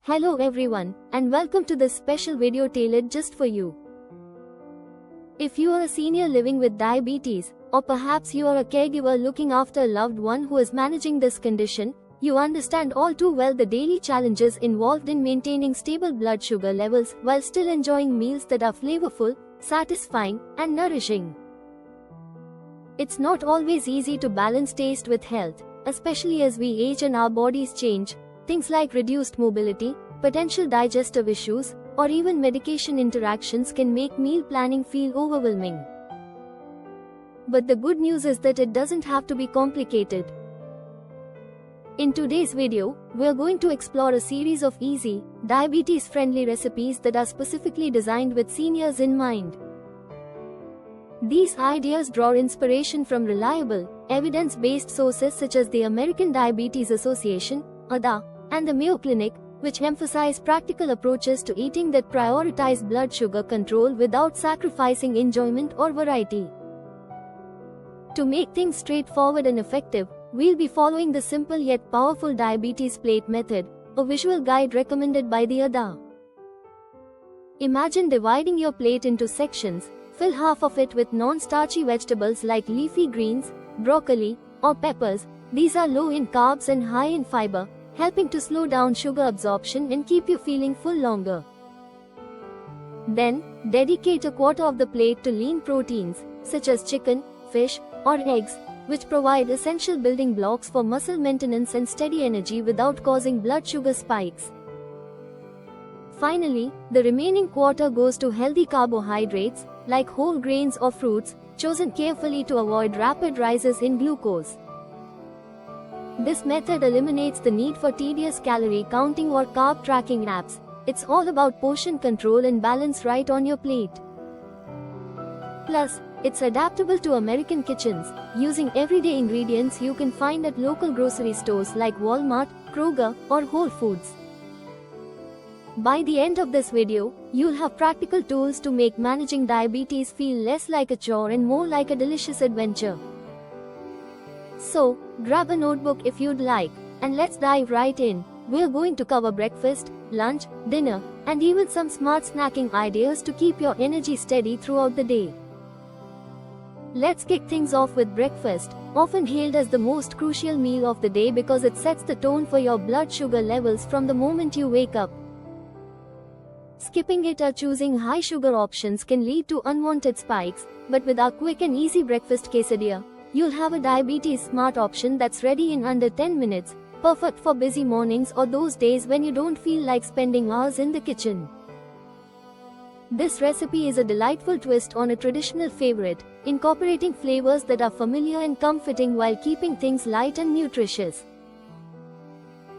Hello everyone, and welcome to this special video tailored just for you. If you are a senior living with diabetes, or perhaps you are a caregiver looking after a loved one who is managing this condition, you understand all too well the daily challenges involved in maintaining stable blood sugar levels while still enjoying meals that are flavorful, satisfying, and nourishing. It's not always easy to balance taste with health, especially as we age and our bodies change. Things like reduced mobility, potential digestive issues, or even medication interactions can make meal planning feel overwhelming. But the good news is that it doesn't have to be complicated. In today's video, we're going to explore a series of easy, diabetes-friendly recipes that are specifically designed with seniors in mind. These ideas draw inspiration from reliable, evidence-based sources such as the American Diabetes Association, ADA, and the Mayo Clinic, which emphasize practical approaches to eating that prioritize blood sugar control without sacrificing enjoyment or variety. To make things straightforward and effective, we'll be following the simple yet powerful diabetes plate method, a visual guide recommended by the ADA. Imagine dividing your plate into sections. Fill half of it with non-starchy vegetables like leafy greens, broccoli, or peppers. These are low in carbs and high in fiber, helping to slow down sugar absorption and keep you feeling full longer. Then, dedicate a quarter of the plate to lean proteins, such as chicken, fish, or eggs, which provide essential building blocks for muscle maintenance and steady energy without causing blood sugar spikes. Finally, the remaining quarter goes to healthy carbohydrates, like whole grains or fruits, chosen carefully to avoid rapid rises in glucose. This method eliminates the need for tedious calorie counting or carb tracking apps. It's all about portion control and balance right on your plate. Plus, it's adaptable to American kitchens, using everyday ingredients you can find at local grocery stores like Walmart, Kroger, or Whole Foods. By the end of this video, you'll have practical tools to make managing diabetes feel less like a chore and more like a delicious adventure. So, grab a notebook if you'd like, and let's dive right in. We're going to cover breakfast, lunch, dinner, and even some smart snacking ideas to keep your energy steady throughout the day. Let's kick things off with breakfast, often hailed as the most crucial meal of the day because it sets the tone for your blood sugar levels from the moment you wake up. Skipping it or choosing high sugar options can lead to unwanted spikes, but with our quick and easy breakfast quesadilla, you'll have a diabetes smart option that's ready in under 10 minutes, perfect for busy mornings or those days when you don't feel like spending hours in the kitchen. This recipe is a delightful twist on a traditional favorite, incorporating flavors that are familiar and comforting while keeping things light and nutritious.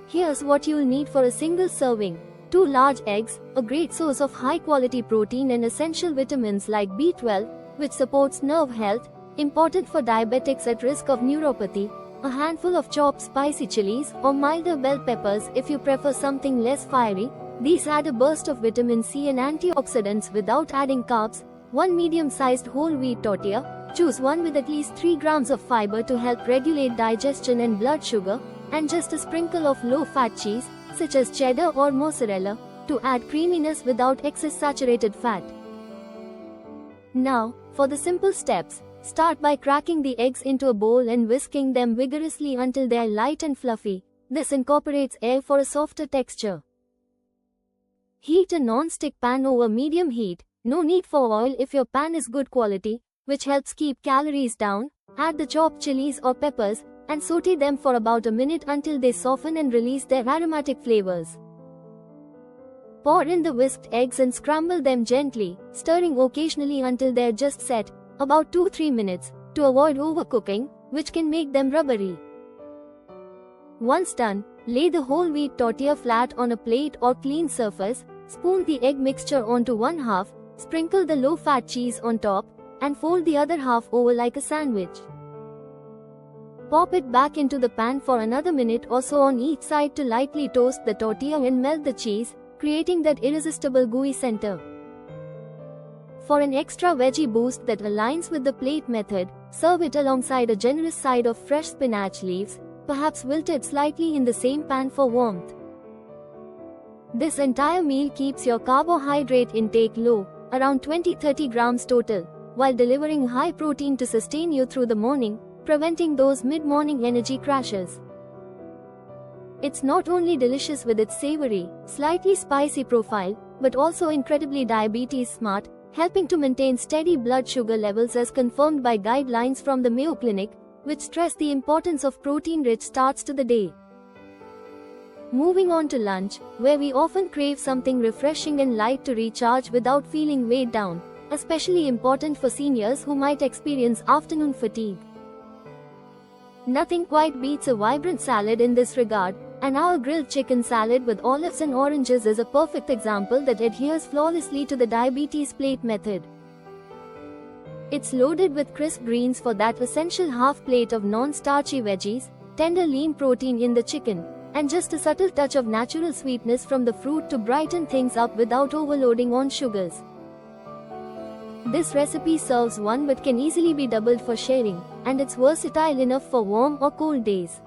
Here's what you'll need for a single serving. 2 large eggs, a great source of high-quality protein and essential vitamins like B12, which supports nerve health, important for diabetics at risk of neuropathy, a handful of chopped spicy chilies or milder bell peppers if you prefer something less fiery. These add a burst of vitamin C and antioxidants without adding carbs. 1 medium-sized whole wheat tortilla, choose one with at least 3 grams of fiber to help regulate digestion and blood sugar, and just a sprinkle of low-fat cheese, such as cheddar or mozzarella, to add creaminess without excess saturated fat. Now, for the simple steps. Start by cracking the eggs into a bowl and whisking them vigorously until they are light and fluffy. This incorporates air for a softer texture. Heat a non-stick pan over medium heat. No need for oil if your pan is good quality, which helps keep calories down. Add the chopped chilies or peppers, and saute them for about a minute until they soften and release their aromatic flavors. Pour in the whisked eggs and scramble them gently, stirring occasionally until they're just set, about 2-3 minutes, to avoid overcooking, which can make them rubbery. Once done, lay the whole wheat tortilla flat on a plate or clean surface, spoon the egg mixture onto one half, sprinkle the low-fat cheese on top, and fold the other half over like a sandwich. Pop it back into the pan for another minute or so on each side to lightly toast the tortilla and melt the cheese, creating that irresistible gooey center. For an extra veggie boost that aligns with the plate method, serve it alongside a generous side of fresh spinach leaves, perhaps wilted slightly in the same pan for warmth. This entire meal keeps your carbohydrate intake low, around 20-30 grams total, while delivering high protein to sustain you through the morning, preventing those mid-morning energy crashes. It's not only delicious with its savory, slightly spicy profile, but also incredibly diabetes smart, helping to maintain steady blood sugar levels as confirmed by guidelines from the Mayo Clinic, which stress the importance of protein-rich starts to the day. Moving on to lunch, where we often crave something refreshing and light to recharge without feeling weighed down, especially important for seniors who might experience afternoon fatigue. Nothing quite beats a vibrant salad in this regard, and our grilled chicken salad with olives and oranges is a perfect example that adheres flawlessly to the diabetes plate method. It's loaded with crisp greens for that essential half plate of non-starchy veggies, tender lean protein in the chicken, and just a subtle touch of natural sweetness from the fruit to brighten things up without overloading on sugars. This recipe serves one but can easily be doubled for sharing, and it's versatile enough for warm or cold days.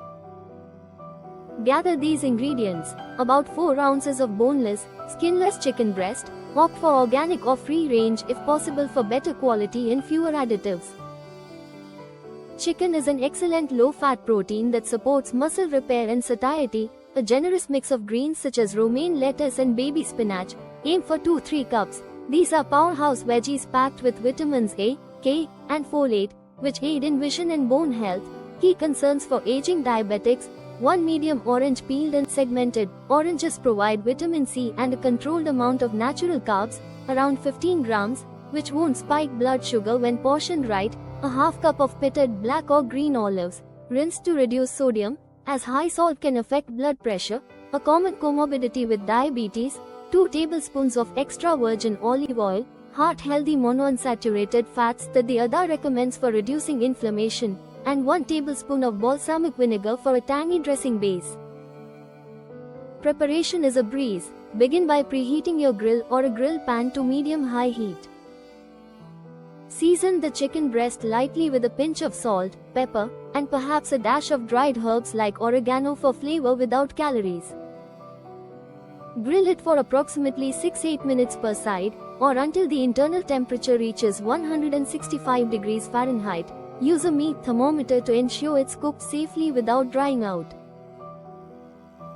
Gather these ingredients, about 4 ounces of boneless, skinless chicken breast, opt for organic or free range if possible for better quality and fewer additives. Chicken is an excellent low-fat protein that supports muscle repair and satiety. A generous mix of greens such as romaine lettuce and baby spinach, aim for 2-3 cups. These are powerhouse veggies packed with vitamins A, K, and folate, which aid in vision and bone health. Key concerns for aging diabetics: 1 medium orange peeled and segmented. Oranges provide vitamin C and a controlled amount of natural carbs, around 15 grams, which won't spike blood sugar when portioned right. A half cup of pitted black or green olives, rinsed to reduce sodium, as high salt can affect blood pressure, a common comorbidity with diabetes. 2 tablespoons of extra virgin olive oil, heart-healthy monounsaturated fats that the ADA recommends for reducing inflammation, and 1 tablespoon of balsamic vinegar for a tangy dressing base. Preparation is a breeze. Begin by preheating your grill or a grill pan to medium-high heat. Season the chicken breast lightly with a pinch of salt, pepper, and perhaps a dash of dried herbs like oregano for flavor without calories. Grill it for approximately 6-8 minutes per side, or until the internal temperature reaches 165 degrees Fahrenheit. Use a meat thermometer to ensure it's cooked safely without drying out.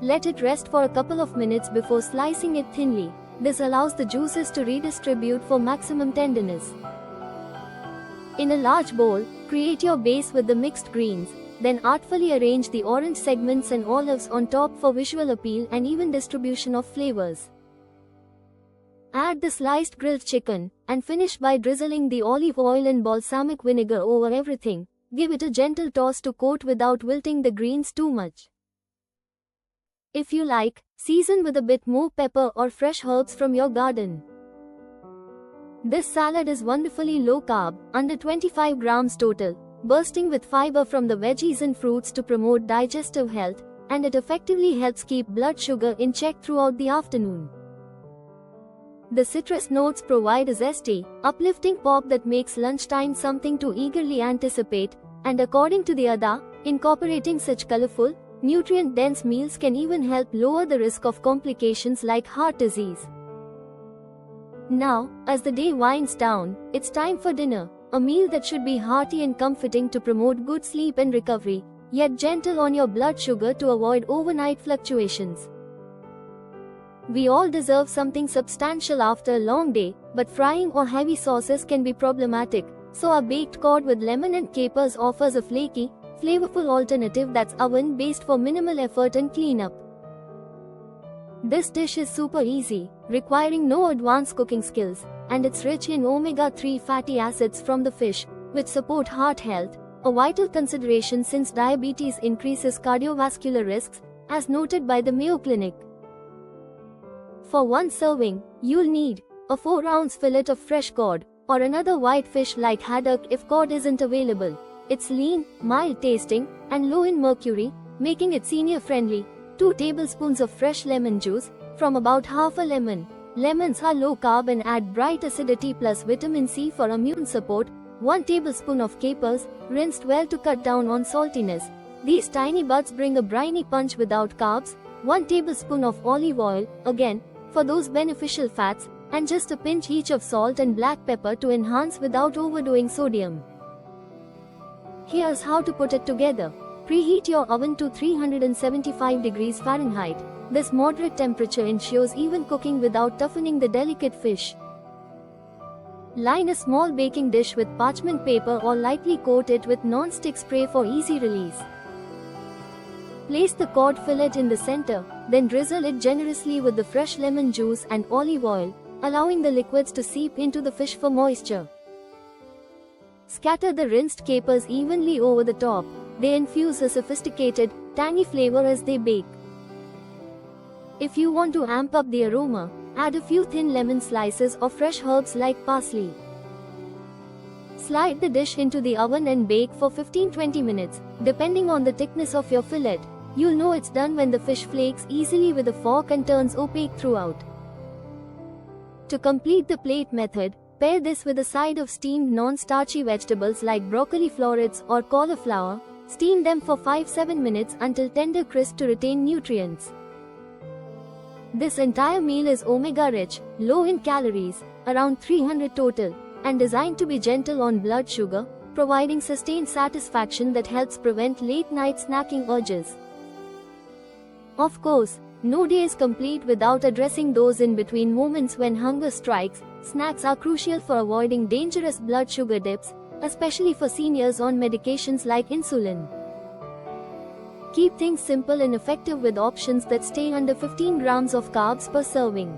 Let it rest for a couple of minutes before slicing it thinly. This allows the juices to redistribute for maximum tenderness. In a large bowl, create your base with the mixed greens, then artfully arrange the orange segments and olives on top for visual appeal and even distribution of flavors. Add the sliced grilled chicken, and finish by drizzling the olive oil and balsamic vinegar over everything. Give it a gentle toss to coat without wilting the greens too much. If you like, season with a bit more pepper or fresh herbs from your garden. This salad is wonderfully low carb, under 25 grams total, bursting with fiber from the veggies and fruits to promote digestive health, and it effectively helps keep blood sugar in check throughout the afternoon. The citrus notes provide a zesty, uplifting pop that makes lunchtime something to eagerly anticipate, and according to the ADA, incorporating such colorful, nutrient-dense meals can even help lower the risk of complications like heart disease. Now, as the day winds down, it's time for dinner, a meal that should be hearty and comforting to promote good sleep and recovery, yet gentle on your blood sugar to avoid overnight fluctuations. We all deserve something substantial after a long day, but frying or heavy sauces can be problematic, so our baked cod with lemon and capers offers a flaky, flavorful alternative that's oven-based for minimal effort and cleanup. This dish is super easy, requiring no advanced cooking skills, and it's rich in omega-3 fatty acids from the fish, which support heart health, a vital consideration since diabetes increases cardiovascular risks, as noted by the Mayo Clinic. For one serving, you'll need a 4-ounce fillet of fresh cod, or another white fish like haddock if cod isn't available. It's lean, mild tasting, and low in mercury, making it senior friendly. 2 tablespoons of fresh lemon juice, from about half a lemon. Lemons are low carb and add bright acidity plus vitamin C for immune support. 1 tablespoon of capers, rinsed well to cut down on saltiness. These tiny buds bring a briny punch without carbs. 1 tablespoon of olive oil, again, for those beneficial fats, and just a pinch each of salt and black pepper to enhance without overdoing sodium. Here's how to put it together. Preheat your oven to 375 degrees Fahrenheit. This moderate temperature ensures even cooking without toughening the delicate fish. Line a small baking dish with parchment paper or lightly coat it with non-stick spray for easy release. Place the cod fillet in the center, then drizzle it generously with the fresh lemon juice and olive oil, allowing the liquids to seep into the fish for moisture. Scatter the rinsed capers evenly over the top. They infuse a sophisticated, tangy flavor as they bake. If you want to amp up the aroma, add a few thin lemon slices or fresh herbs like parsley. Slide the dish into the oven and bake for 15-20 minutes, depending on the thickness of your fillet. You'll know it's done when the fish flakes easily with a fork and turns opaque throughout. To complete the plate method, pair this with a side of steamed non-starchy vegetables like broccoli florets or cauliflower. Steam them for 5-7 minutes until tender crisp to retain nutrients. This entire meal is omega-rich, low in calories, around 300 total, and designed to be gentle on blood sugar, providing sustained satisfaction that helps prevent late-night snacking urges. Of course, no day is complete without addressing those in-between moments when hunger strikes. Snacks are crucial for avoiding dangerous blood sugar dips, especially for seniors on medications like insulin. Keep things simple and effective with options that stay under 15 grams of carbs per serving.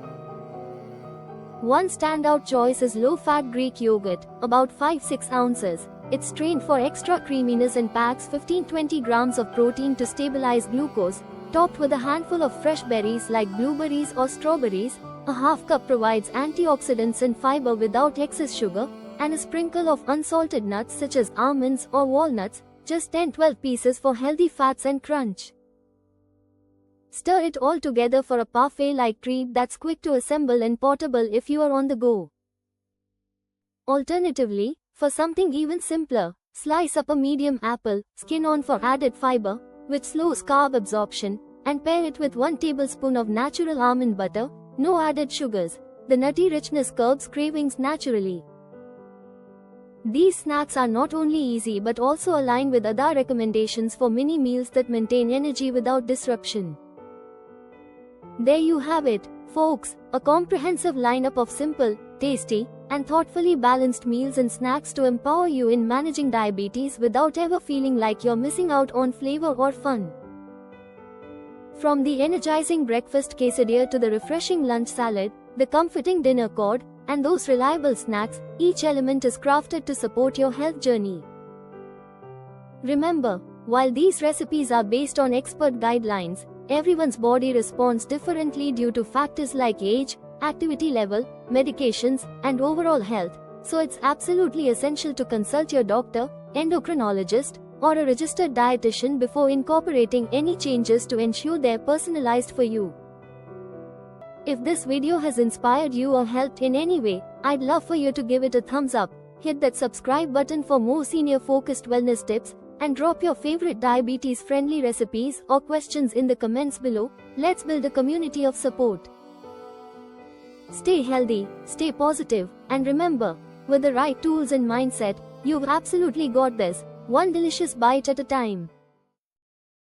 One standout choice is low-fat Greek yogurt, about 5-6 ounces. It's strained for extra creaminess and packs 15-20 grams of protein to stabilize glucose, topped with a handful of fresh berries like blueberries or strawberries. A half cup provides antioxidants and fiber without excess sugar, and a sprinkle of unsalted nuts such as almonds or walnuts, just 10-12 pieces for healthy fats and crunch. Stir it all together for a parfait-like treat that's quick to assemble and portable if you are on the go. Alternatively, for something even simpler, slice up a medium apple, skin on for added fiber, which slows carb absorption, and pair it with 1 tablespoon of natural almond butter, no added sugars. The nutty richness curbs cravings naturally. These snacks are not only easy but also align with other recommendations for mini meals that maintain energy without disruption. There you have it, folks, a comprehensive lineup of simple, tasty, and thoughtfully balanced meals and snacks to empower you in managing diabetes without ever feeling like you're missing out on flavor or fun. From the energizing breakfast quesadilla to the refreshing lunch salad, the comforting dinner cod, and those reliable snacks, each element is crafted to support your health journey. Remember, while these recipes are based on expert guidelines, everyone's body responds differently due to factors like age, activity level, medications, and overall health, so it's absolutely essential to consult your doctor, endocrinologist, or a registered dietitian before incorporating any changes to ensure they're personalized for you. If this video has inspired you or helped in any way, I'd love for you to give it a thumbs up, hit that subscribe button for more senior-focused wellness tips, and drop your favorite diabetes-friendly recipes or questions in the comments below. Let's build a community of support. Stay healthy, stay positive, and remember, with the right tools and mindset, you've absolutely got this, one delicious bite at a time.